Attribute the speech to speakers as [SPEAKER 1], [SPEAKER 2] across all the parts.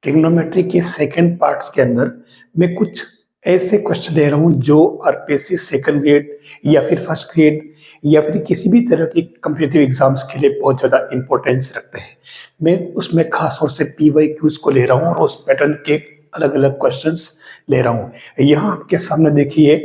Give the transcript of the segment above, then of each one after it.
[SPEAKER 1] Trigonometry के second parts के अंदर मैं कुछ ऐसे क्वेश्चन दे रहा हूँ जो आरपीएससी सेकंड ग्रेड या फिर फर्स्ट ग्रेड या फिर किसी भी तरह की कॉम्पिटिटिव एग्जाम्स के लिए बहुत ज़्यादा इंपॉर्टेंस रखते हैं। मैं उसमें खास तौर से पीवाईक्यूज को ले रहा हूँ और उस पैटर्न के अलग अलग क्वेश्चंस ले रहा हूँ। यहाँ आपके सामने देखिए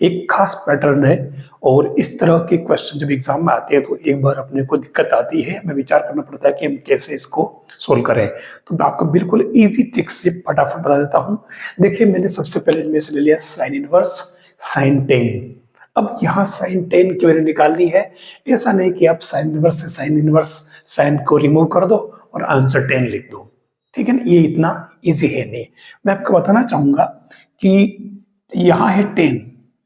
[SPEAKER 1] एक खास पैटर्न है और इस तरह के क्वेश्चन जब एग्जाम में आते हैं तो एक बार अपने को दिक्कत आती है, हमें विचार करना पड़ता है कि हम कैसे इसको सोल्व करें। तो मैं आपको बिल्कुल इजी ट्रिक से फटाफट बता देता हूं। देखिए मैंने सबसे पहले इनमें से ले लिया साइन इनवर्स साइन टेन। अब यहाँ साइन टेन की वैल्यू निकालनी है। ऐसा नहीं कि आप साइन इनवर्स से साइन इनवर्स साइन को रिमूव कर दो और आंसर 10 लिख दो, ठीक है ना, ये इतना इजी है नहीं। मैं आपको बताना चाहूंगा कि यहाँ है 10,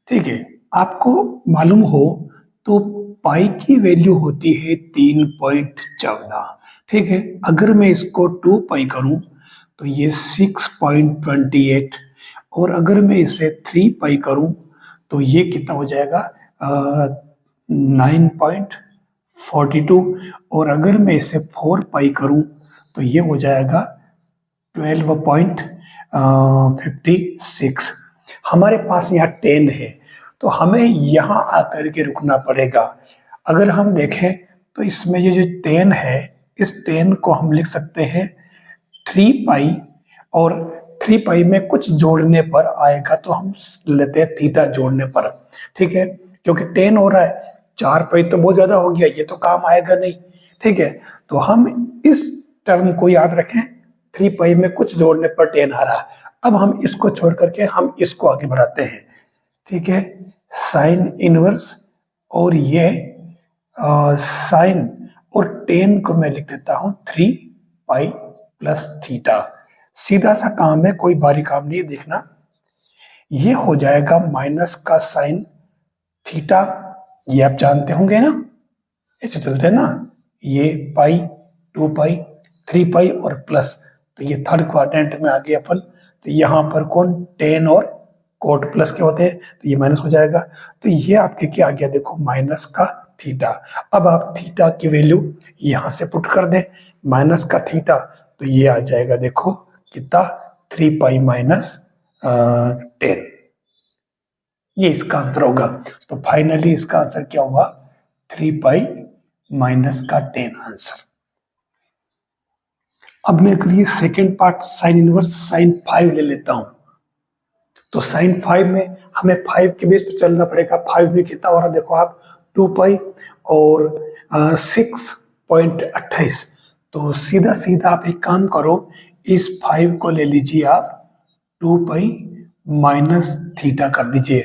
[SPEAKER 1] ठीक है। आपको मालूम हो तो पाई की वैल्यू होती है 3.14, ठीक है। अगर मैं इसको 2 पाई करूं तो ये 6.28 और अगर मैं इसे 3 पाई करूं तो ये कितना हो जाएगा 9.42 और अगर मैं इसे 4 पाई करूं तो ये हो जाएगा 12.56। हमारे पास यहाँ 10 है तो हमें यहाँ आकर के रुकना पड़ेगा। अगर हम देखें तो इसमें ये जो 10 है इस 10 को हम लिख सकते हैं 3 पाई और 3 पाई में कुछ जोड़ने पर आएगा तो हम लेते हैं थीटा जोड़ने पर, ठीक है। क्योंकि 10 हो रहा है, 4 पाई तो बहुत ज्यादा हो गया, ये तो काम आएगा नहीं, ठीक है। तो हम इस टर्म को याद रखें, 3 पाई में कुछ जोड़ने पर 10 आ रहा है। अब हम इसको छोड़ करके हम इसको आगे बढ़ाते हैं, ठीक है। साइन इनवर्स और ये साइन और 10 को मैं लिख देता हूं 3 पाई प्लस थीटा। सीधा सा काम है, कोई भारी काम नहीं है। देखना ये हो जाएगा माइनस का साइन थीटा, ये आप जानते होंगे ना, ऐसे चलते हैं ना, ये पाई 2 पाई 3 पाई और प्लस, तो ये थर्ड क्वाड्रेंट में आ गए अपन। तो यहाँ पर कौन 10 और कोट प्लस के होते हैं तो ये माइनस हो जाएगा। तो ये आपके क्या आ गया, देखो माइनस का थीटा। अब आप थीटा की वैल्यू यहां से पुट कर दें, माइनस का थीटा, तो ये आ जाएगा देखो कितना 3 पाई माइनस 10। ये इसका आंसर होगा। तो फाइनली इसका आंसर क्या हुआ 3 पाई माइनस का 10 आंसर। अब मैं करिए second part sine inverse sine 5 ले लेता हूं। तो साइन 5 में हमें 5 के बेस पे चलना पड़ेगा। 5 में कितना हो रहा है देखो आप 2 पाई और 6.28। तो सीधा सीधा आप एक काम करो, इस 5 को ले लीजिए आप 2 पाई माइनस थीटा कर दीजिए,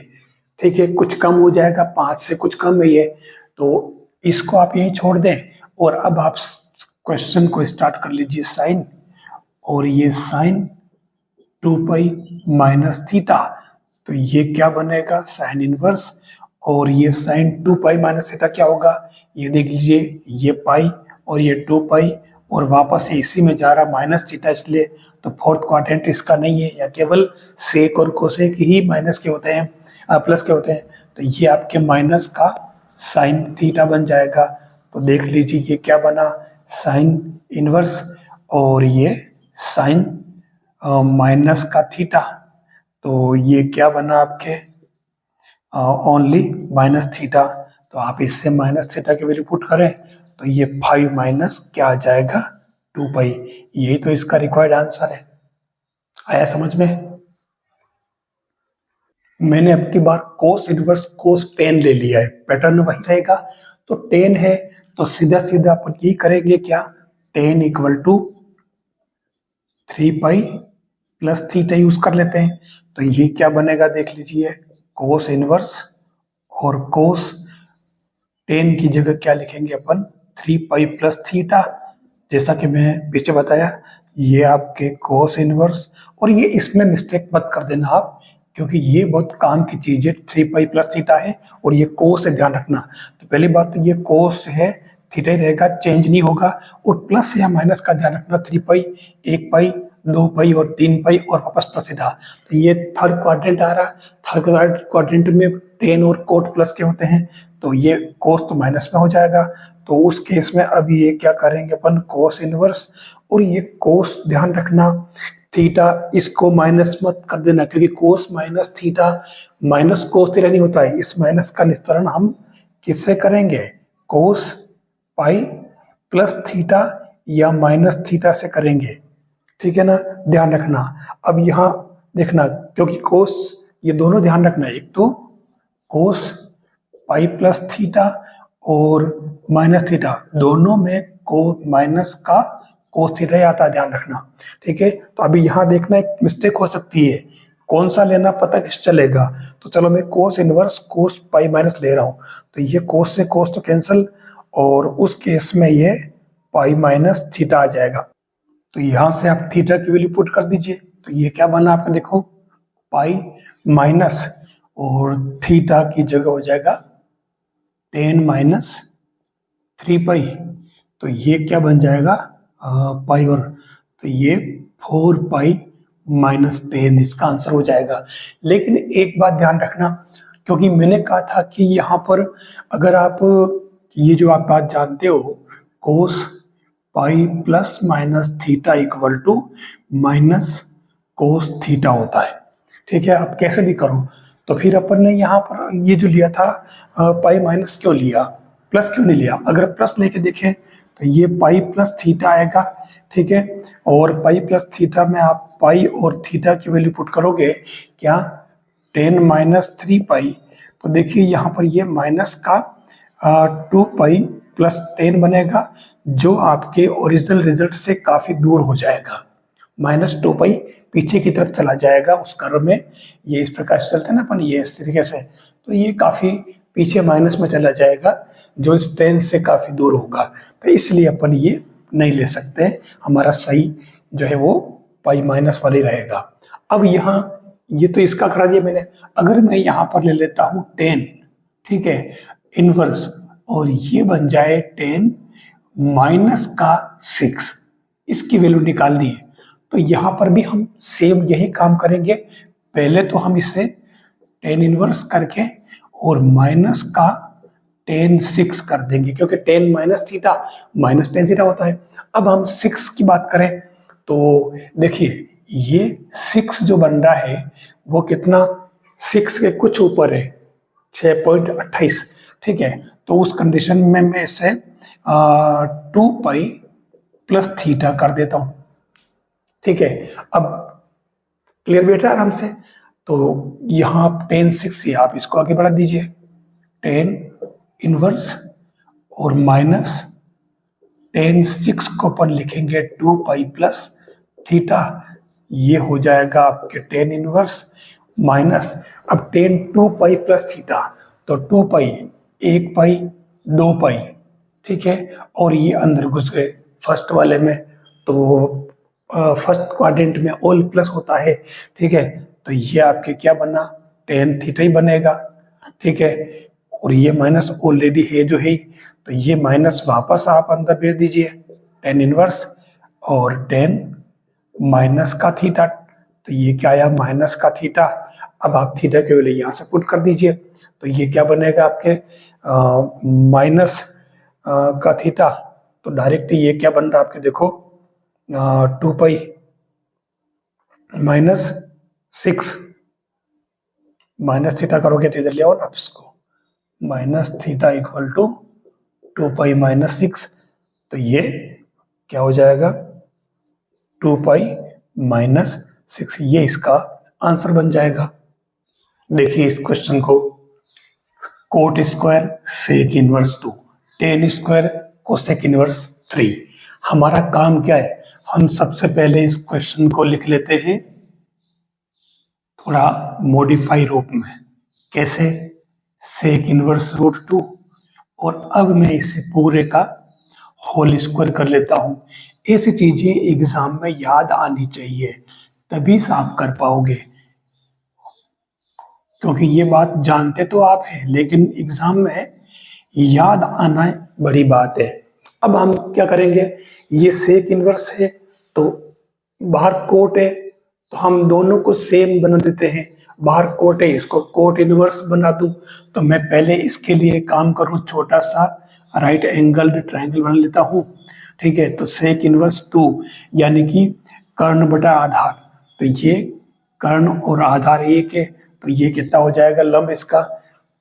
[SPEAKER 1] ठीक है। कुछ कम हो जाएगा, 5 से कुछ कम है ये, तो इसको आप यही छोड़ दें और अब आप क्वेश्चन को स्टार्ट कर लीजिए साइन, और ये साइन 2 पाई माइनस थीटा, तो ये क्या बनेगा साइन इनवर्स, और ये साइन 2 पाई माइनस थीटा क्या होगा, ये देख लीजिए ये पाई और ये 2 पाई और वापस से इसी में जा रहा माइनस थीटा, इसलिए तो फोर्थ क्वाड्रेंट इसका नहीं है, या केवल सेक और कोसेक ही माइनस के होते हैं, प्लस के होते हैं। तो ये आपके माइनस का साइन थीटा बन जाएगा। तो देख लीजिए ये क्या बना साइन इनवर्स और ये साइन माइनस का थीटा, तो ये क्या बना आपके ओनली माइनस थीटा। तो आप इससे माइनस थीटा की वैल्यू पुट करें तो ये 5 माइनस क्या आ जाएगा 2 पाई। यही तो इसका रिक्वायर्ड आंसर है। आया समझ में? मैंने अब की बार कोस इनवर्स कोस 10 ले लिया है, पैटर्न वही रहेगा। तो 10 है तो सीधा सीधा अपन ये करेंगे क्या 10 equal to 3 pi plus theta use कर लेते हैं। तो ये क्या बनेगा देख लीजिए कोस इनवर्स और कोस 10 की जगह क्या लिखेंगे अपन 3 पाई प्लस थीटा। जैसा कि मैं पीछे बताया ये आपके कोस इनवर्स, और ये इसमें मिस्टेक मत कर देना आप, क्योंकि ये बहुत काम की चीज है। 3 पाई प्लस थीटा है और ये कोस है, ध्यान रखना। तो पहली बात तो ये कोस है, थीटा ही रहेगा, चेंज नहीं होगा। और प्लस या माइनस का ध्यान रखना, 3 पाई 1 पाई 2 पाई और 3 पाई और वापस प्लस थीटा। तो ये थर्ड क्वाड्रेंट आ रहा, थर्ड क्वाड्रेंट में 10 और कोट प्लस के होते हैं, तो ये कोस तो माइनस में हो जाएगा। तो उस केस में अब ये क्या करेंगे अपन कोस इनवर्स और ये कोस ध्यान रखना, थीटा इसको माइनस मत कर देना, क्योंकि कोस minus theta minus cos theta नहीं होता है। इस माइनस का निस्तारण हम किससे करेंगे? कोस पाई प्लस थीटा या माइनस थीटा से करेंगे, ठीक है ना, ध्यान रखना। अब यहाँ देखना, क्योंकि कोस, ये दोनों ध्यान रखना, एक तो कोस पाई प्लस थीटा और माइनस थीटा, दोनों में को माइनस का कोस थीटा ही आता है, ध्यान रखना, ठीक है। तो अभी यहाँ देखना एक मिस्टेक हो सकती है, कौन सा लेना पता किस चलेगा। तो चलो मैं कोस इनवर्स कोस पाई माइनस ले रहा हूँ, तो ये कोस से कोस तो कैंसिल, और उस केस में ये पाई माइनस थीटा आ जाएगा। तो यहाँ से आप थीटा की वैल्यू पुट कर दीजिए, तो ये क्या बना आपका, देखो पाई माइनस और थीटा की जगह हो जाएगा 10 माइनस 3 पाई, तो ये क्या बन जाएगा पाई, और तो ये 4 पाई माइनस 10 इसका आंसर हो जाएगा। लेकिन एक बात ध्यान रखना, क्योंकि मैंने कहा था कि यहाँ पर अगर आप ये जो आप बात जानते हो, cos pi plus minus theta equal to minus cos theta होता है, ठीक है। आप कैसे भी करो, तो फिर अपन ने यहाँ पर ये जो लिया था पाई माइनस क्यों लिया, प्लस क्यों नहीं लिया? अगर प्लस लेके देखें तो ये पाई प्लस थीटा आएगा, ठीक है। और पाई प्लस थीटा में आप पाई और थीटा की वैल्यू पुट करोगे क्या, 10 माइनस 3 पाई, तो देखिए यहाँ पर ये माइनस का 2 पाई प्लस 10 बनेगा, जो आपके ओरिजिनल रिजल्ट से काफ़ी दूर हो जाएगा। माइनस 2 पाई पीछे की तरफ चला जाएगा उस कर्व में, ये इस प्रकार से चलते हैं ना अपन, ये इस तरीके से, तो ये काफ़ी पीछे माइनस में चला जाएगा, जो इस 10 से काफ़ी दूर होगा। तो इसलिए अपन ये नहीं ले सकते, हमारा सही जो है वो पाई माइनस वाले रहेगा। अब यहाँ ये तो इसका करा दिया मैंने, अगर मैं यहाँ पर ले लेता हूँ 10, ठीक है, इनवर्स, और ये बन जाए 10 माइनस का 6, इसकी वैल्यू निकालनी है, तो यहाँ पर भी हम सेम यही काम करेंगे। पहले तो हम इसे 10 इनवर्स करके और माइनस का 10 6 कर देंगे, क्योंकि 10 माइनस थीटा माइनस 10 थीटा होता है। अब हम 6 की बात करें तो देखिए ये 6 जो बन रहा है वो कितना, 6 के कुछ ऊपर है, 6.28, ठीक है। तो उस कंडीशन में मैं इसे 2 पाई प्लस थीटा कर देता हूं, ठीक है। अब क्लियर बैठा आराम से, तो यहाँ आप 10 6 ही आप इसको आगे बढ़ा दीजिए, 10 इनवर्स और माइनस 10 6 को अपन लिखेंगे 2 पाई प्लस थीटा, ये हो जाएगा आपके 10 इनवर्स माइनस, अब 10 2 पाई प्लस थीटा, तो 2 पाई 1 पाई 2 पाई, ठीक है। और ये अंदर घुस गए फर्स्ट वाले में, तो फर्स्ट क्वाड्रेंट में ऑल प्लस होता है, ठीक है। तो ये आपके क्या बना, 10 थीटा ही बनेगा, ठीक है। और ये माइनस ऑलरेडी है जो है, तो ये माइनस वापस आप अंदर भेज दीजिए, 10 इनवर्स और 10 माइनस का थीटा, तो ये क्या आया, माइनस का थीटा। अब आप थीटा के वैल्यू यहाँ से पुट कर दीजिए, तो ये क्या बनेगा आपके माइनस का थीटा, तो डायरेक्ट ये क्या बन रहा है आपके, देखो 2 पाई माइनस 6, माइनस थीटा करोगे तो इधर ले आओ ना आप इसको, minus theta equal to 2 pi minus 6, तो ये क्या हो जाएगा 2 पाई माइनस 6, ये इसका आंसर बन जाएगा। देखिए इस क्वेश्चन को, cot square sec inverse 2, tan square cosec inverse 3। हमारा काम क्या है, हम सबसे पहले इस क्वेश्चन को लिख लेते हैं थोड़ा मॉडिफाई रूप में, कैसे, सेक इनवर्स रूट 2, और अब मैं इसे पूरे का होल स्क्वायर कर लेता हूं। ऐसी चीजें एग्जाम में याद आनी चाहिए, तभी से आप कर पाओगे, क्योंकि ये बात जानते तो आप हैं लेकिन एग्जाम में याद आना बड़ी बात है। अब हम क्या करेंगे, ये सेक इनवर्स है तो बाहर कोट है, तो हम दोनों को सेम बना देते हैं, बाहर कोट है इसको कोट इनवर्स बना दूं, तो मैं पहले इसके लिए काम करूं, छोटा सा राइट एंगल ट्रायंगल बना लेता हूं। ठीक है, तो सेक इनवर्स 2 यानी कि कर्ण बटा आधार, तो ये कर्ण और आधार एक है, तो ये कितना हो जाएगा लंब इसका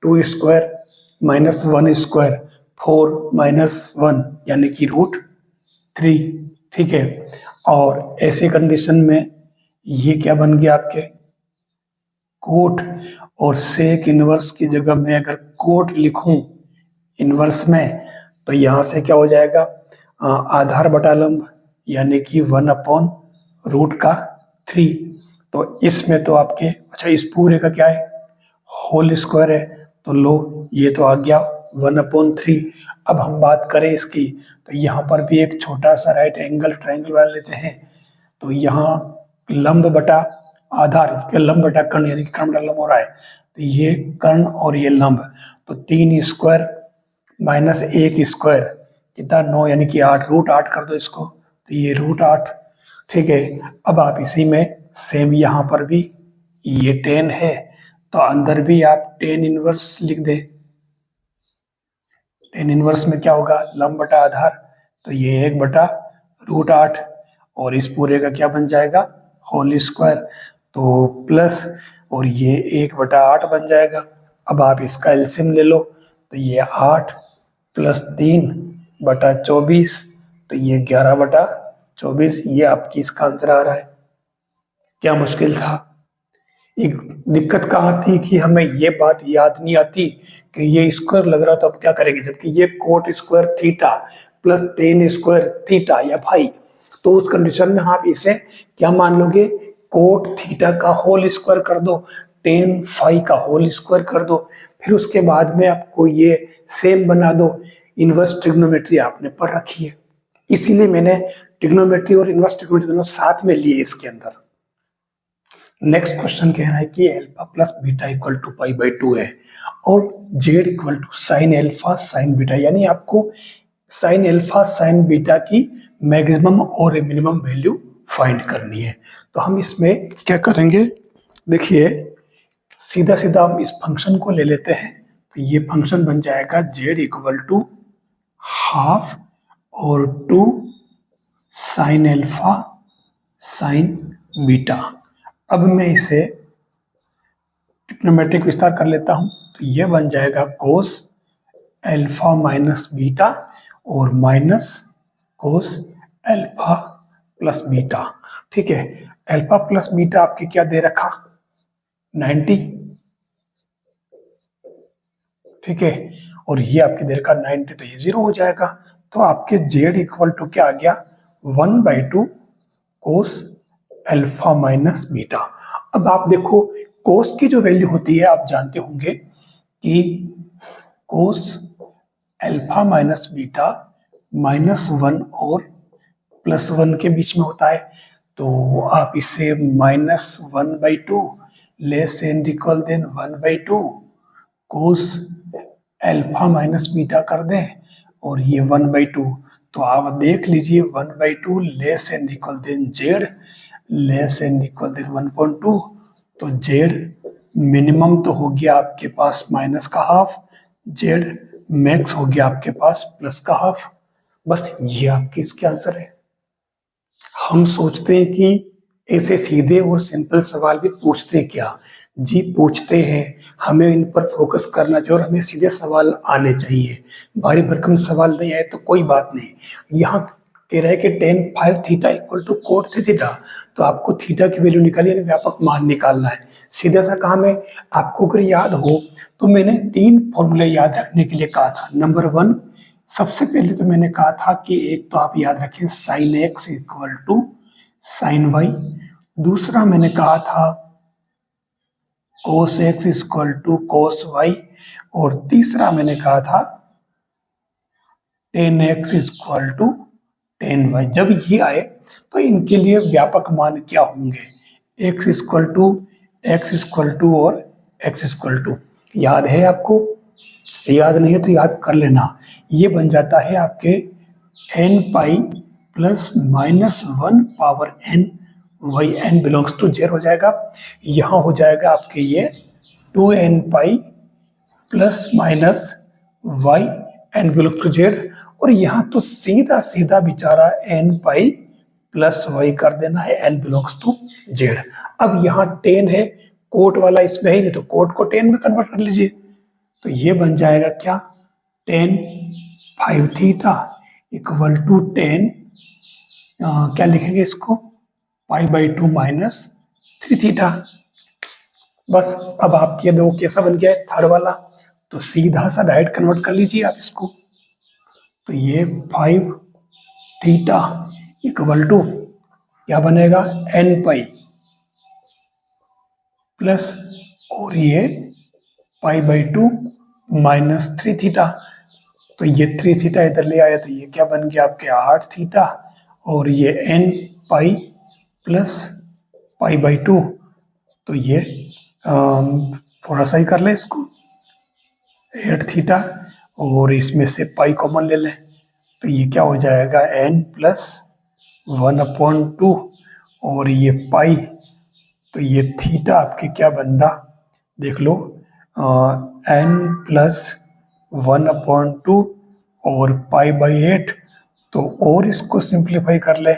[SPEAKER 1] 2 स्क्वायर माइनस 1 स्क्वायर 4 माइनस 1 यानी कि √3, ठीक है। और ऐसे कंडीशन में ये क्या बन गया आपके कोट, और सेक इनवर्स की जगह मैं अगर कोट लिखूं इनवर्स में तो यहां से क्या हो जाएगा आधार बटा लंब यानी कि 1/√3। तो इसमें तो आपके अच्छा इस पूरे का क्या है होल स्क्वायर है, तो लो ये तो आ गया 1/3। अब हम बात करें इसकी, तो यहाँ पर भी एक छोटा सा राइट एंगल ट्रायंगल बना लेते हैं। तो यहाँ लंब बटा आधार लंब बटा कर्ण यानी कि कर्ण बटा लंब हो रहा है, तो ये कर्ण और ये लंब, तो 3 स्क्वायर माइनस 1 स्क्वायर कितना 9 यानी कि 8, √8 कर दो इसको, तो ये √8, ठीक है। अब आप इसी में सेम यहाँ पर भी ये 10 है, तो अंदर भी आप 10 इनवर्स लिख दे। 10 इनवर्स में क्या होगा लंब बटा आधार, तो ये 1/√8 और इस पूरे का क्या बन जाएगा होल स्क्वायर, तो प्लस और ये 1/8 बन जाएगा। अब आप इसका एलसीएम ले लो, तो ये 8 + 3/24, तो ये 11/24, ये आपकी इसका आंसर आ रहा है। क्या मुश्किल था? एक दिक्कत कहाँ थी कि हमें ये बात याद नहीं आती कि ये स्क्वायर लग रहा तो अब क्या करेंगे, जबकि ये coat square theta plus ten square theta या भाई, तो उस कंडीशन में आप इसे क्या मान लोगे कोट थीटा का होल स्क्वायर कर दो, टेन फाई का होल स्क्वायर कर दो, फिर उसके बाद में आपको ये सेम बना दो। इनवर्स ट्रिग्नोमेट्री आपने पढ़ रखी है, इसीलिए मैंने ट्रिग्नोमेट्री और इनवर्स ट्रिग्नोमेट्री दोनों साथ में लिए इसके अंदर। नेक्स्ट क्वेश्चन कह रहा है कि alpha plus beta equal to π/2 है और Z equal to sine alpha sine beta, यानी आपको साइन अल्फा साइन बीटा की मैक्सिमम और मिनिमम वैल्यू फाइंड करनी है। तो हम इसमें क्या करेंगे, देखिए सीधा सीधा हम इस फंक्शन को ले लेते हैं, तो ये फंक्शन बन जाएगा जेड इक्वल टू हाफ और 2 साइन अल्फा साइन बीटा। अब मैं इसे ट्रिग्नोमेट्रिक विस्तार कर लेता हूं, तो ये बन जाएगा कोस अल्फा माइनस बीटा और minus cos alpha plus beta, ठीक है। अल्फा प्लस बीटा आपके क्या दे रखा 90, ठीक है, और ये आपके दे रखा 90, तो ये 0 हो जाएगा। तो आपके जेड इक्वल टू क्या आ गया 1/2 कोस अल्फा माइनस बीटा। अब आप देखो कोस की जो वैल्यू होती है आप जानते होंगे कि कोस अल्फा माइनस बीटा -1 और +1 के बीच में होता है, तो आप इसे -1/2 less and equal than 1/2 cos alpha minus beta कर दें और ये 1/2, तो आप देख लीजिए 1/2 less and equal than zed less and equal than 1.2, तो जेड मिनिमम तो हो गया आपके पास माइनस का हाफ, जेड मैक्स हो गया आपके पास प्लस का हाफ। बस ये आपके इसके आंसर है। हम सोचते हैं कि ऐसे सीधे और सिंपल सवाल भी पूछते क्या, जी पूछते हैं, हमें इन पर फोकस करना चाहिए और हमें सीधे सवाल आने चाहिए, भारी भरकम सवाल नहीं आए तो कोई बात नहीं। यहाँ कह रहा है कि tan 5 theta equal to cot 3 theta, तो आपको थीटा की वैल्यू निकालिए, व्यापक मान निकालना है, सीधा सा काम है। आपको अगर याद हो तो मैंने 3 फॉर्मूले याद रखने के लिए कहा था। नंबर 1, सबसे पहले तो मैंने कहा था कि एक तो आप याद रखें sine x equal to sine y, दूसरा मैंने कहा था cos x equal to cos y, और तीसरा मैंने कहा था tan x equal to tan y। जब ये आए तो इनके लिए व्यापक मान क्या होंगे, x इक्वल टू और x इक्वल टू, याद है आपको? याद नहीं है तो याद कर लेना। ये बन जाता है आपके n pi plus -1 power n, वही n बिलोंग्स टू 0 हो जाएगा। यहाँ हो जाएगा आपके ये 2n pi plus minus y n belongs to zed, और यहाँ तो सीधा सीधा बेचारा एन पाई प्लस वाई कर देना है, एन बिलोंग्स टू जेड। अब यहाँ टेन है, कोट वाला इसमें है नहीं, तो कोट को टेन में कन्वर्ट कर लीजिए, तो ये बन जाएगा क्या, tan 5 theta equal to tan, क्या लिखेंगे इसको, पाई बाई 2 माइनस 3 थीटा। बस अब आपके ये दो कैसा बन गया है, थर्ड वाला, तो सीधा सा डायरेक्ट कन्वर्ट कर लीजिए आप इसको, तो ये 5 थीटा इक्वल टू क्या बनेगा, एन पाई प्लस, और ये पाई बाई 2 माइनस 3 थीटा, तो ये 3 थीटा इधर ले आया, तो ये क्या बन गया आपके 8 थीटा, और ये n pi plus pi by 2, तो ये थोड़ा सा ही कर लें इसको, 8 थीटा, और इसमें से पाई कॉमन ले लें, तो ये क्या हो जाएगा, एन प्लस 1/2, और ये पाई, तो ये थीटा आपके क्या बन रहा, देख लो, एन प्लस 1/2 और पाई बाई 8, तो और इसको सिंप्लीफाई कर ले,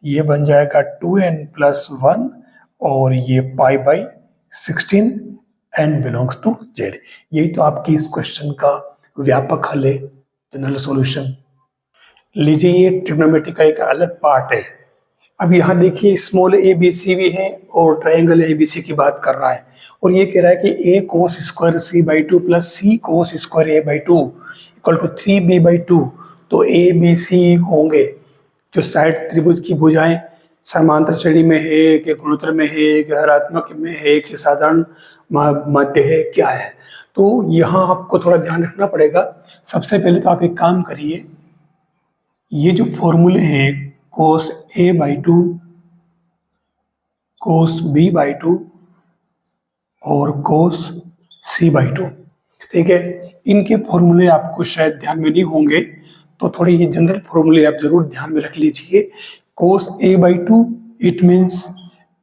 [SPEAKER 1] ये बन जाएगा 2n प्लस 1, और ये pi by 16, n belongs to zed. यही तो आपकी इस क्वेश्चन का व्यापक हल है, जनरल सॉल्यूशन। लीजिए ये ट्रिग्नोमेट्री का एक अलग पार्ट है। अब यहाँ देखिए स्मॉल ए बी सी भी है और ट्रायंगल ए बी सी की बात कर रहा है, और ये कह रहा है कि A cos square C by 2 plus C cos square A by 2 equal to 3b by 2, तो ए बी सी होंगे जो साइड त्रिभुज की भुजाएं समांतर श्रेणी में है, कि गुणोत्तर में है, कि हरात्मक में है, कि साधारण मध्य है, क्या है। तो यहाँ आपको थोड़ा ध्यान रखना पड़ेगा। सबसे पहले तो आप एक काम करिए, ये जो फॉर्मूले हैं कोस A by 2, cos B by 2 और कोस सी बाई 2, ठीक है, इनके फॉर्मूले आपको शायद ध्यान में नहीं होंगे, तो थोड़े ये जनरल फॉर्मूले आप जरूर ध्यान में रख लीजिए। Cos A by 2 it means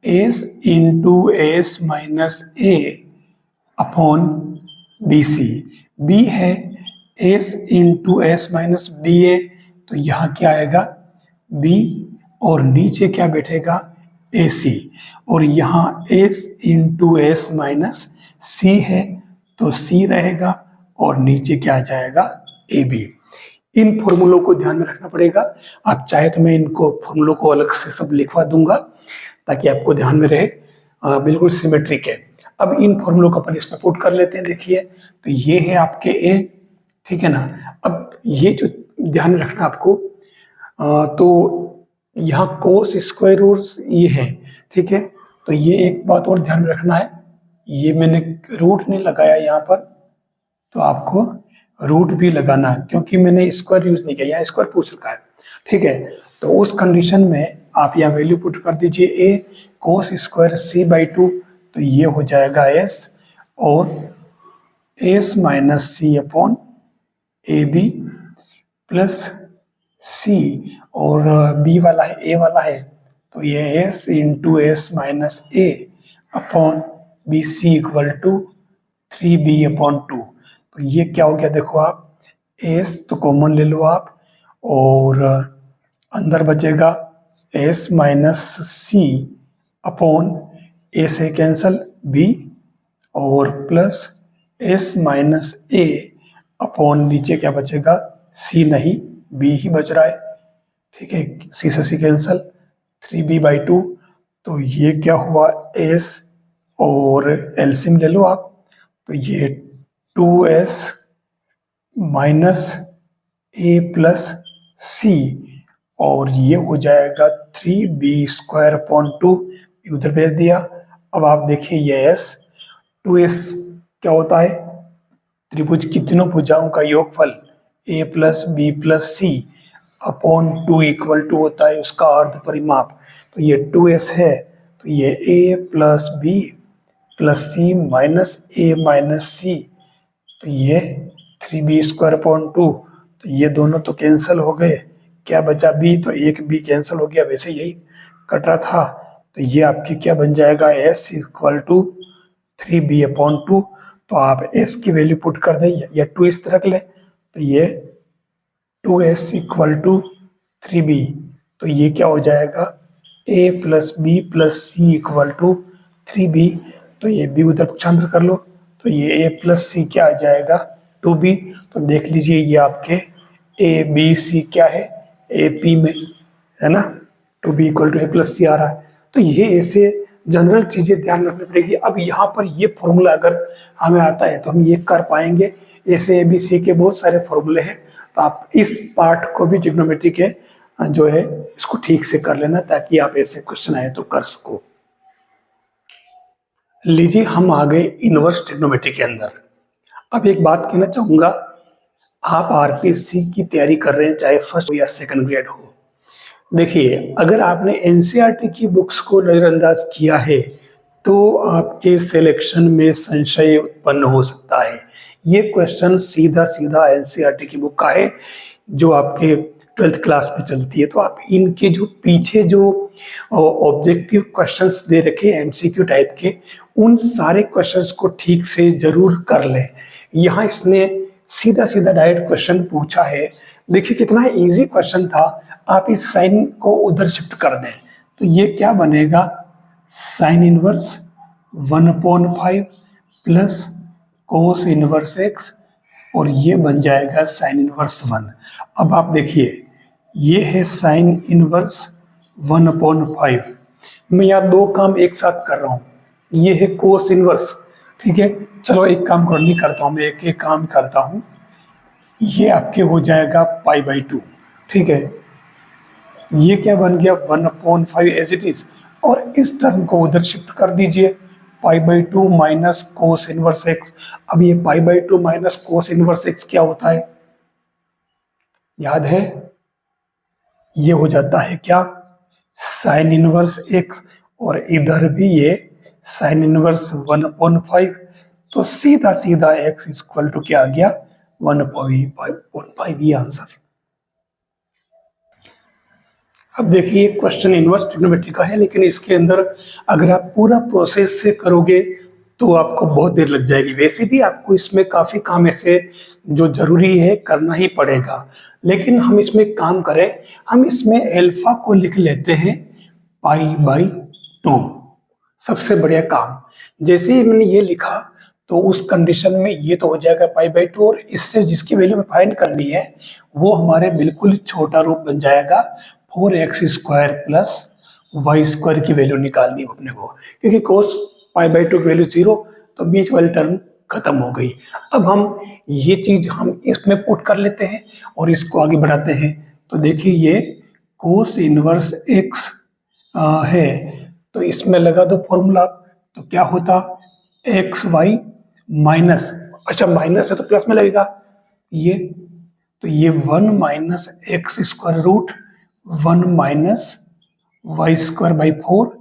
[SPEAKER 1] S into S minus A upon B C, B है S into S minus B A, तो यहाँ क्या आएगा बी, और नीचे क्या बैठेगा ए सी, और यहाँ एस इंटू एस माइनस सी है तो सी रहेगा, और नीचे क्या आ जाएगा ए बी। इन फॉर्मूलों को ध्यान में रखना पड़ेगा। आप चाहे तो मैं इनको फॉर्मूलों को अलग से सब लिखवा दूंगा ताकि आपको ध्यान में रहे, बिल्कुल सिमेट्रिक है। अब इन फॉर्मूलों को अपन इसमें पुट कर लेते हैं। देखिए तो ये है आपके ए, ठीक है ना। अब ये जो ध्यान में रखना आपको, तो यहाँ कोस स्क्वायर रूट ये है, ठीक है, तो ये एक बात और ध्यान में रखना है, ये मैंने रूट नहीं लगाया यहाँ पर, तो आपको रूट भी लगाना है क्योंकि मैंने स्क्वायर यूज नहीं किया, यहाँ स्क्वायर पूछ रखा है, ठीक है। तो उस कंडीशन में आप यहाँ वैल्यू पुट कर दीजिए ए कोस स्क्वायर सी बाई 2, तो ये हो जाएगा एस, और S minus C upon A B plus C, और बी वाला है ए वाला है, तो ये S into S minus A upon B C equal to 3b upon 2। तो ये क्या हो गया, देखो आप एस तो कॉमन ले लो आप, और अंदर बचेगा एस माइनस सी अपॉन ए से कैंसल बी, और plus S minus A upon नीचे क्या बचेगा सी नहीं बी ही बच रहा है, ठीक है, सी से सी कैंसल 3b बाई 2। तो ये क्या हुआ एस, और एलसीएम ले लो आप, तो ये 2s माइनस ए प्लस सी, और ये हो जाएगा 3b स्क्वायर अपॉन 2, उधर भेज दिया। अब आप देखिए ये s, 2s क्या होता है, त्रिभुज की तीनों भुजाओं का योगफल a plus B plus c upon 2 equal to होता है उसका अर्ध परिमाप, तो ये 2s है, तो ये a plus B plus C minus A minus C, तो ये 3b स्क्वायर अपॉन 2, तो ये दोनों तो कैंसिल हो गए, क्या बचा b, तो एक b कैंसिल हो गया, वैसे यही कट रहा था, तो ये आपकी क्या बन जाएगा s equal to 3b upon 2। तो आप s की वैल्यू पुट कर दें या 2 इस तरह रख लें, तो ये 2s इक्वल टू 3b। तो ये क्या हो जाएगा, a plus B plus c equal to 3b। तो ये b उधर पक्षांतर कर लो, तो ये a प्लस सी क्या आ जाएगा 2b। तो देख लीजिए ये आपके a b c क्या है a p में, है ना। 2b equal to a plus C आ रहा है। तो ये ऐसे जनरल चीजें ध्यान रखनी पड़ेगी। अब यहाँ पर ये फॉर्मूला अगर हमें आता है तो हम ये कर पाएंगे। ऐसे ABC के बहुत सारे फॉर्मूले हैं, तो आप इस पार्ट को भी ट्रिग्नोमेट्री के जो है इसको ठीक से कर लेना, ताकि आप ऐसे क्वेश्चन आए तो कर सको। लीजिए हम आ गए इनवर्स ट्रिग्नोमेट्री के अंदर। अब एक बात कहना चाहूंगा, आप आरपीएससी की तैयारी कर रहे हैं, चाहे फर्स्ट हो या सेकंड ग्रेड हो। देखिए, अगर आपने एनसीईआरटी की बुक्स को नजरअंदाज किया है तो आपके सिलेक्शन में संशय उत्पन्न हो सकता है। ये क्वेश्चन सीधा सीधा एनसीईआरटी की बुक का है, जो आपके 12th क्लास में चलती है। तो आप इनके जो पीछे जो ऑब्जेक्टिव क्वेश्चंस दे रखे एमसीक्यू टाइप के, उन सारे क्वेश्चंस को ठीक से जरूर कर लें। यहाँ इसने सीधा सीधा डायरेक्ट क्वेश्चन पूछा है। देखिए कितना इजी क्वेश्चन था। आप इस साइन को उधर शिफ्ट कर दें तो ये क्या बनेगा, sine inverse 1/5 plus cos inverse x, और ये बन जाएगा साइन इनवर्स 1। अब आप देखिए, ये है साइन इनवर्स 1/5। मैं यहाँ दो काम एक साथ कर रहा हूँ। ये है कोस इनवर्स, ठीक है। चलो एक काम कर नहीं करता हूँ, मैं एक एक काम करता हूँ। ये आपके हो जाएगा π/2, ठीक है। ये क्या बन गया 1/5 एज इट इज, और इस टर्म को उधर शिफ्ट कर दीजिए, π/2 माइनस कोस इनवर्स एक्स। अब ये π/2 माइनस कोस इनवर्स एक्स क्या होता है, याद है, ये हो जाता है क्या, साइन इनवर्स एक्स, और इधर भी ये साइन इनवर्स 1/5। तो सीधा सीधा एक्स इक्वल टू क्या आ गया 1/5, ये आंसर। अब देखिए क्वेश्चन इनवर्स ट्रिग्नोमेट्री का है, लेकिन इसके अंदर अगर आप पूरा प्रोसेस से करोगे तो आपको बहुत देर लग जाएगी। वैसे भी आपको इसमें काफ़ी काम ऐसे जो जरूरी है करना ही पड़ेगा, लेकिन हम इसमें काम करें, हम इसमें अल्फा को लिख लेते हैं π/2। सबसे बढ़िया काम, जैसे ही मैंने ये लिखा तो उस कंडीशन में ये तो हो जाएगा π/2, और इससे जिसकी वैल्यू में फाइंड करनी है वो हमारे बिल्कुल छोटा रूप बन जाएगा 4x² प्लस y² की वैल्यू निकालनी है अपने को, क्योंकि कोस π/2 की वैल्यू 0, तो बीच वाली टर्म खत्म हो गई। अब हम ये चीज हम इसमें पुट कर लेते हैं और इसको आगे बढ़ाते हैं। तो देखिए ये कोस इनवर्स x है, तो इसमें लगा दो फॉर्मूला, तो क्या होता xy माइनस, अच्छा माइनस है तो प्लस में लगेगा ये, तो ये 1 minus x² root 1 minus y²/4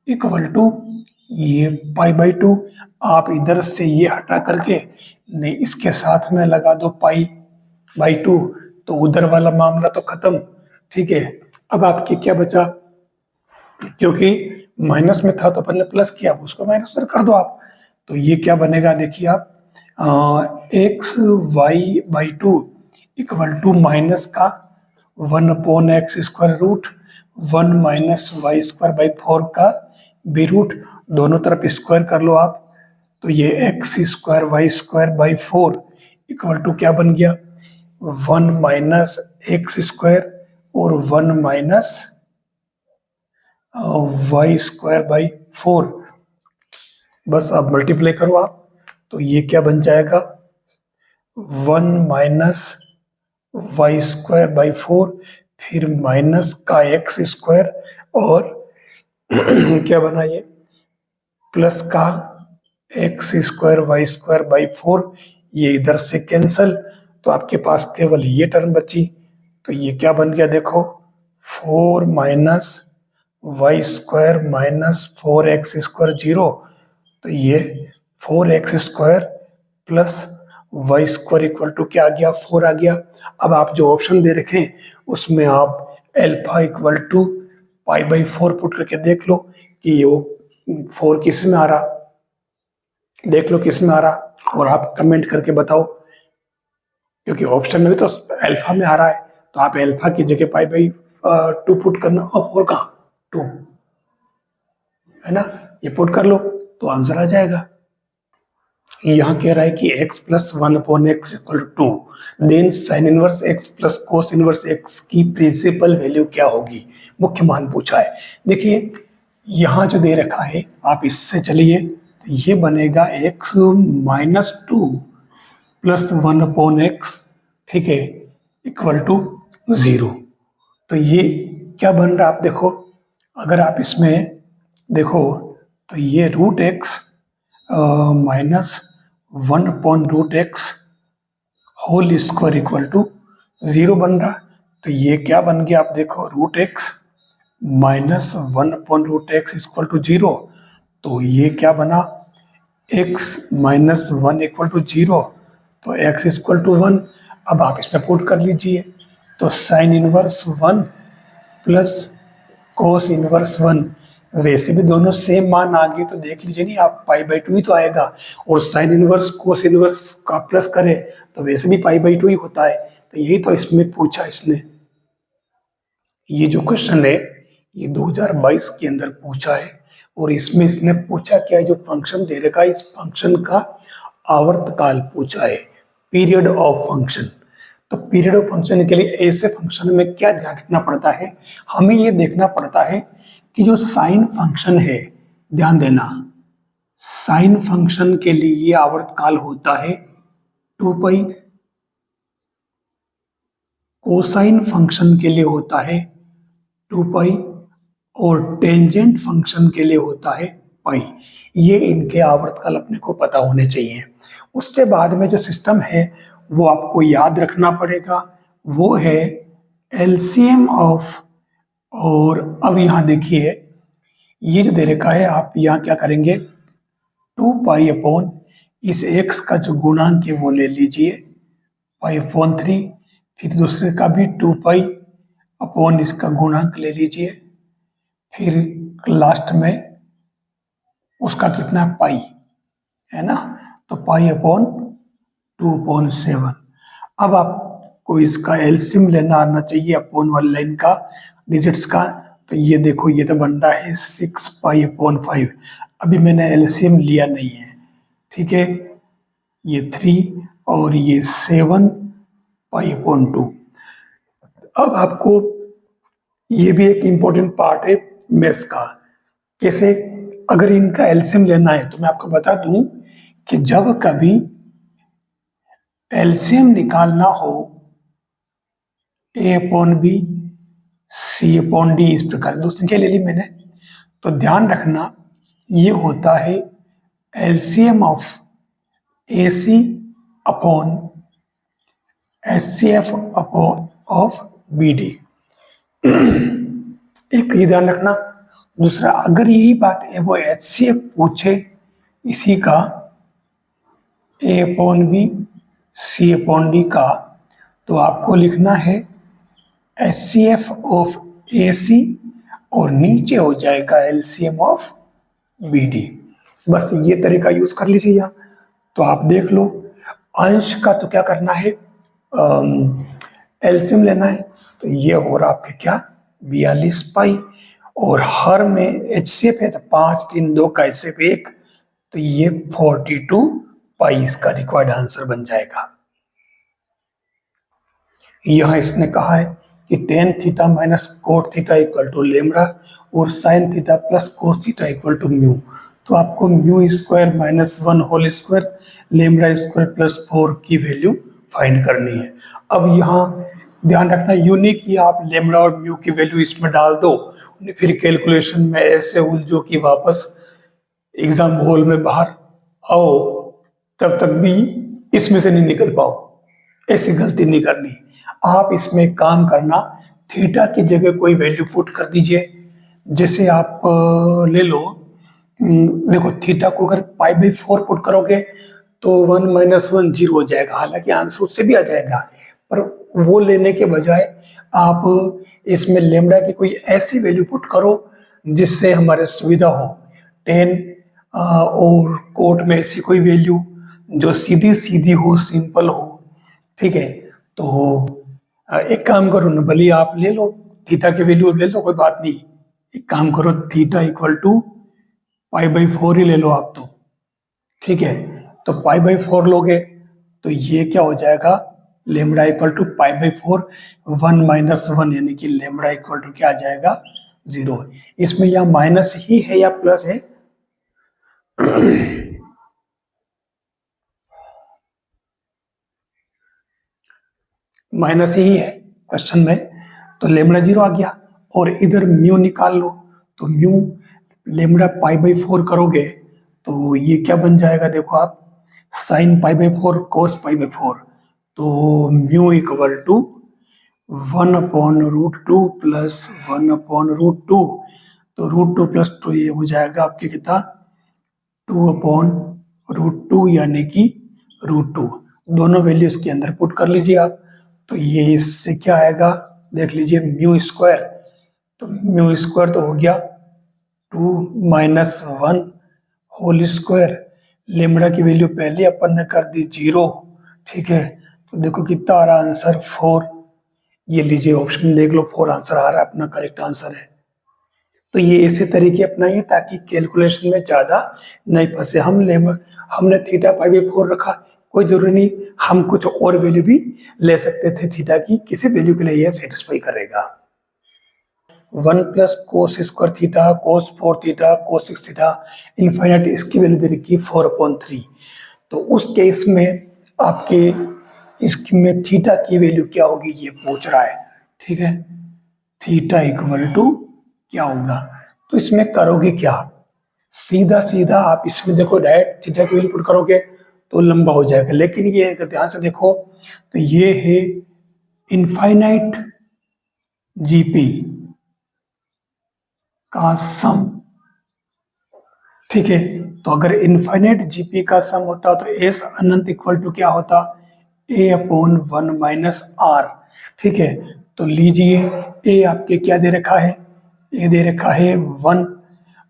[SPEAKER 1] equal to ये π/2। आप इधर से ये हटा करके नहीं इसके साथ में लगा दो π/2, तो उधर वाला मामला तो खत्म, ठीक है। अब आपके क्या बचा, क्योंकि माइनस में था तो अपन ने प्लस किया, उसको माइनस उधर कर दो आप। तो ये क्या बनेगा, देखिए आप xy/2 इक्वल टू माइनस का 1/x² रूट 1 माइनस y²/4 का बी रूट, दोनों तरफ स्क्वायर कर लो आप। तो ये x² y²/4 इक्वल टू क्या बन गया 1 माइनस x² और 1 माइनस y²/4। बस अब मल्टीप्लाई करो आप, तो ये क्या बन जाएगा 1 माइनस y²/4, फिर माइनस का x² और क्या बना ये प्लस का x² y²/4। ये इधर से कैंसल, तो आपके पास केवल ये टर्म बची। तो ये क्या बन गया देखो 4 माइनस y² माइनस 4x² 0। तो ये 4x² plus y² equal to क्या आ गया 4 आ गया। अब आप जो ऑप्शन दे रखे हैं उसमें आप अल्फा इक्वल टू π/4 पुट करके देख लो कि ये 4 किस में आ रहा, देख लो किस में आ रहा, और आप कमेंट करके बताओ। क्योंकि ऑप्शन में भी तो अल्फा में आ रहा है, तो आप अल्फा की जगह पाई बाई 2 पुट करना, और 4 कहाँ 2 है ना, ये पुट कर लो तो आंसर आ जाएगा। यहाँ कह रहा है कि x plus 1/x equal to then sine inverse x plus cos inverse x की प्रिंसिपल वैल्यू क्या होगी, मुख्य मान पूछा है। देखिए यहाँ जो दे रखा है आप इससे चलिए, तो ये बनेगा x माइनस 2 प्लस 1/x, ठीक है, इक्वल टू 0। तो ये क्या बन रहा है आप देखो, अगर आप इसमें देखो तो ये root x minus 1/√x whole square equal to 0 बन रहा। तो ये क्या बन गया आप देखो, root x minus 1/√x equal to 0। तो ये क्या बना, x माइनस 1 इक्वल टू 0, तो x इक्वल टू 1। अब आप इसमें पुट कर लीजिए, तो sine inverse 1 plus cos inverse 1, वैसे भी दोनों सेम मान आ गए तो देख लीजिए नहीं आप, पाई बाई 2 ही तो आएगा, और साइन इनवर्स कोस इनवर्स का प्लस करें तो वैसे भी पाई बाई 2 ही होता है। तो यही तो इसमें पूछा इसने, ये जो क्वेश्चन है ये 2022 के अंदर पूछा है, और इसमें इसने पूछा क्या है, जो फंक्शन दे रखा है इस फंक्शन का आवर्तकाल पूछा है, पीरियड ऑफ फंक्शन। तो पीरियड ऑफ फंक्शन के लिए ऐसे फंक्शन में क्या ध्यान रखना पड़ता है, हमें ये देखना पड़ता है कि जो साइन फंक्शन है, ध्यान देना, साइन फंक्शन के लिए ये आवर्तकाल होता है 2 पाई, कोसाइन फंक्शन के लिए होता है 2 पाई, और टेंजेंट फंक्शन के लिए होता है पाई। ये इनके आवर्तकाल अपने को पता होने चाहिए। उसके बाद में जो सिस्टम है वो आपको याद रखना पड़ेगा, वो है एलसीएम ऑफ, और अब यहाँ देखिए ये जो दे रखा है आप यहाँ क्या करेंगे, 2 पाई अपॉन इस x का जो गुणांक है वो ले लीजिए पाई अपॉन 3, फिर दूसरे का भी 2 पाई अपॉन इसका गुणांक ले लीजिए, फिर लास्ट में उसका कितना पाई है ना, तो पाई अपॉन 2/7। अब आपको इसका एलसीएम लेना आना चाहिए अपॉन वाली लाइन का, डिजिट्स का। तो ये देखो ये तो बन रहा है 6 पाई अपॉन 5, अभी मैंने एलसीएम लिया नहीं है, ठीक है, ये 3 और ये 7 पाई अपॉन 2। अब आपको ये भी एक इंपॉर्टेंट पार्ट है मैथ्स का, कैसे, अगर इनका एलसीएम लेना है तो मैं आपको बता दूं कि जब कभी एलसीएम निकालना हो a upon B, C upon d, इस प्रकार दो संख्या ले ली मैंने, तो ध्यान रखना ये होता है LCM of A c upon H C F upon of b d. एक ये ध्यान रखना। दूसरा, अगर यही बात है वो एच सी एफ पूछे इसी का A upon B C upon D का, तो आपको लिखना है H C F of A C और नीचे हो जाएगा एलसीएम ऑफ बी डी। बस ये तरीका यूज कर लीजिए यहाँ। तो आप देख लो, अंश का तो क्या करना है, एलसीएम लेना है, तो ये हो रहा आपके क्या 42 पाई, और हर में एच सी एफ है तो 5 3 2 का एच 1, तो ये 42 पाई इसका रिक्वायर्ड आंसर बन जाएगा। यहां इसने कहा है कि tan theta minus cot theta equal to lambda और sine theta plus cos theta equal to mu. तो आपको mu square minus 1 whole square lambda square plus 4 की वैल्यू फाइंड करनी है। अब यहाँ ध्यान रखना यूनिक कि आप लेमड़ा और म्यू की वैल्यू इसमें डाल दो, फिर कैलकुलेशन में ऐसे उलझो कि वापस एग्जाम हॉल में बाहर आओ तब तक भी इसमें से नहीं निकल पाओ, ऐसी गलती नहीं करनी। आप इसमें काम करना, थीटा की जगह कोई वैल्यू पुट कर दीजिए। जैसे आप ले लो, देखो थीटा को अगर पाई बाई 4 पुट करोगे तो 1 माइनस 1 0 हो जाएगा, हालांकि आंसर उससे भी आ जाएगा, पर वो लेने के बजाय आप इसमें लेमड़ा की कोई ऐसी वैल्यू पुट करो जिससे हमारे सुविधा हो। 10 और कोट में ऐसी कोई वैल्यू जो सीधी सीधी हो, सिंपल हो, ठीक है। तो एक काम करो ना, भले आप ले लो थीटा की वैल्यू ले लो, कोई बात नहीं। एक काम करो, थीटा इक्वल टू π/4 ही ले लो आप तो, ठीक है। तो π/4 लोगे तो ये क्या हो जाएगा, लेमड़ा इक्वल टू π/4 1 - 1, यानी कि लेमड़ा इक्वल टू क्या आ जाएगा 0। इसमें या माइनस ही है या प्लस है, माइनस ही है क्वेश्चन में, तो लेमड़ा 0 आ गया। और इधर म्यू निकाल लो, तो म्यू लेमड़ा π/4 करोगे तो ये क्या बन जाएगा, देखो आप, साइन π/4 कोस π/4, तो म्यू इक्वल टू 1/√2 प्लस 1/√2, तो √2 + 2 ये हो जाएगा आपके कितना 2/√2, यानी कि √2। दोनों वैल्यू इसके अंदर पुट कर लीजिए आप, तो ये इससे क्या आएगा देख लीजिए, म्यू स्क्वायर, तो म्यू स्क्वायर तो हो गया 2 - 1 होल स्क्वायर, लेमड़ा की वैल्यू पहले अपन ने कर दी 0, ठीक है। तो देखो कितना आ रहा आंसर 4, ये लीजिए ऑप्शन देख लो 4 आंसर आ रहा है, अपना करेक्ट आंसर है। तो ये ऐसे तरीके अपनाइए ताकि कैलकुलेशन में ज्यादा नहीं फंसे। हमने थीटा π/4 रखा, कोई जरूरी नहीं, हम कुछ और वैल्यू भी ले सकते थे थीटा की, किसी वैल्यू के लिए यह सेटिस्फाई करेगा। 1 + cos² theta cos 4 theta cos 6 theta infinite, इसकी वैल्यू दे रखी 4/3। तो उस केस में आपके इसमें थीटा की वैल्यू क्या होगी ये पूछ रहा है, ठीक है। थीटा इक्वल टू क्या होगा, तो इसमें करोगे क्या, सीधा सीधा आप इसमें देखो डायरेक्ट थीटा की वैल्यू पुट करोगे तो लंबा हो जाएगा, लेकिन ये अगर ध्यान से देखो तो ये है इनफाइनाइट जीपी का सम, ठीक है। तो अगर इनफाइनाइट जीपी का सम होता तो एस अनंत इक्वल टू क्या होता, a/1 - r, ठीक है। तो लीजिए ए आपके क्या दे रखा है, ए दे रखा है 1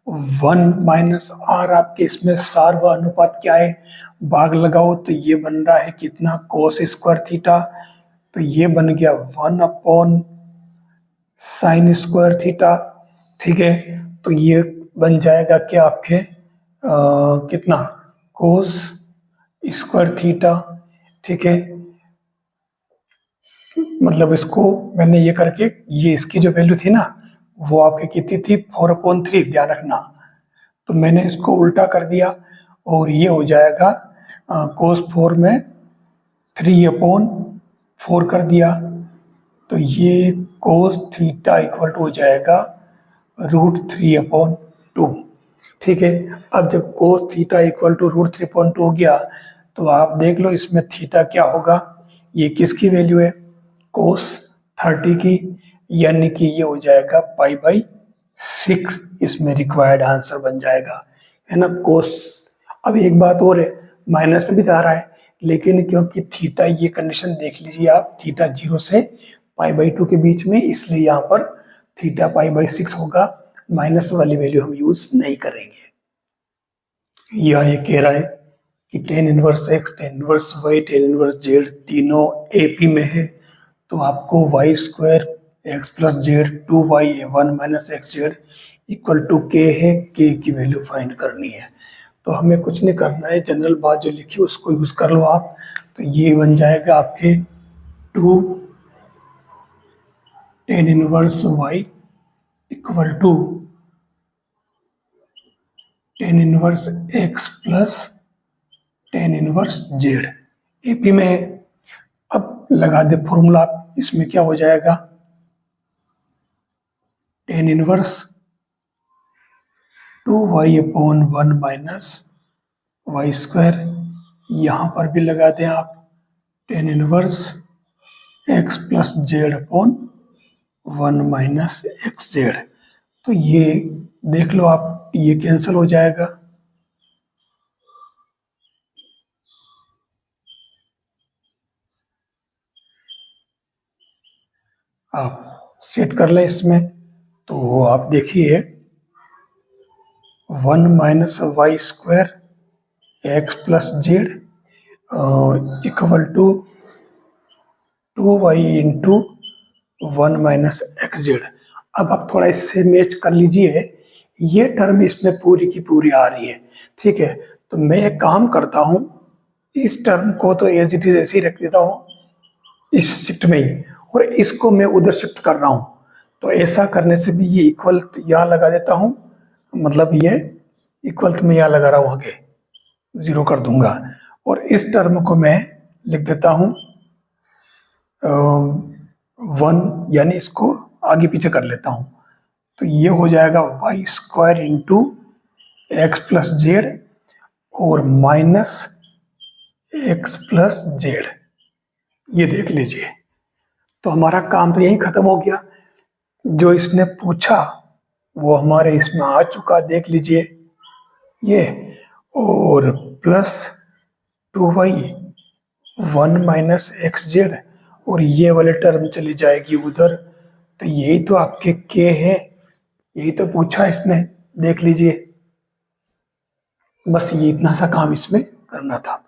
[SPEAKER 1] r, आपके इसमें सार व अनुपात क्या है, भाग लगाओ तो ये बन रहा है कितना cos² थीटा, तो ये बन गया 1/sin² थीटा, ठीक है। तो ये बन जाएगा क्या आपके कितना cos² थीटा, ठीक है। मतलब इसको मैंने ये करके, ये इसकी जो वैल्यू थी ना वो आपकी कितनी थी 4/3, ध्यान रखना। तो मैंने इसको उल्टा कर दिया और ये हो जाएगा cos 4 में 3/4 कर दिया, तो ये cos थीटा इक्वल टू हो जाएगा √3/2, ठीक है। अब जब cos थीटा इक्वल टू √3/2 हो गया तो आप देख लो इसमें थीटा क्या होगा, ये किसकी वैल्यू है cos 30 की, यानी कि ये हो जाएगा π/6, इसमें रिक्वायर्ड आंसर बन जाएगा, है ना cos। अब एक बात और है, माइनस में भी जा रहा है, लेकिन क्योंकि थीटा, ये कंडीशन देख लीजिए आप, थीटा 0 से π/2 के बीच में, इसलिए यहाँ पर थीटा π/6 होगा, माइनस वाली वैल्यू हम यूज नहीं करेंगे। यह ये कह रहा है कि tan 1x, tan 1y, tan 1z तीनों AP में है, तो आपको y² x + z 2y 1 - xz equal to k है, k की वैल्यू फाइंड करनी है। तो हमें कुछ नहीं करना है, जनरल बात जो लिखी उसको यूज कर लो आप, तो ये बन जाएगा आपके 2 tan 1y equal to tan 1x plus tan 1z, AP में है। अब लगा दे फॉर्मूला, इसमें क्या हो जाएगा tan 1 2y/1 - y², यहाँ पर भी लगा दें आप tan 1x + z/1 - xz, तो ये देख लो आप, ये कैंसिल हो जाएगा, आप सेट कर लें इसमें। तो आप देखिए 1 - y² x + z equal to 2y into 1 minus x zed. अब आप थोड़ा इससे मैच कर लीजिए, ये टर्म इसमें पूरी की पूरी आ रही है, ठीक है। तो मैं एक काम करता हूँ, इस टर्म को तो एज इट इज ऐसे ही रख देता हूँ इस शिफ्ट में ही, और इसको मैं उधर शिफ्ट कर रहा हूँ। तो ऐसा करने से भी ये इक्वल यहाँ लगा देता हूँ, मतलब ये इक्वल मैं यहाँ लगा रहा हूँ, आगे 0 कर दूंगा। और इस टर्म को मैं लिख देता हूँ 1, यानी इसको आगे पीछे कर लेता हूँ। तो ये हो जाएगा y square into x plus zed और माइनस एक्स प्लस जेड। ये देख लीजिए, तो हमारा काम तो यही खत्म हो गया। जो इसने पूछा वो हमारे इसमें आ चुका, देख लीजिए ये। और plus 2y 1 minus x Z, और ये वाले टर्म चली जाएगी उधर। तो यही तो आपके के है, यही तो पूछा इसने, देख लीजिए। बस ये इतना सा काम इसमें करना था।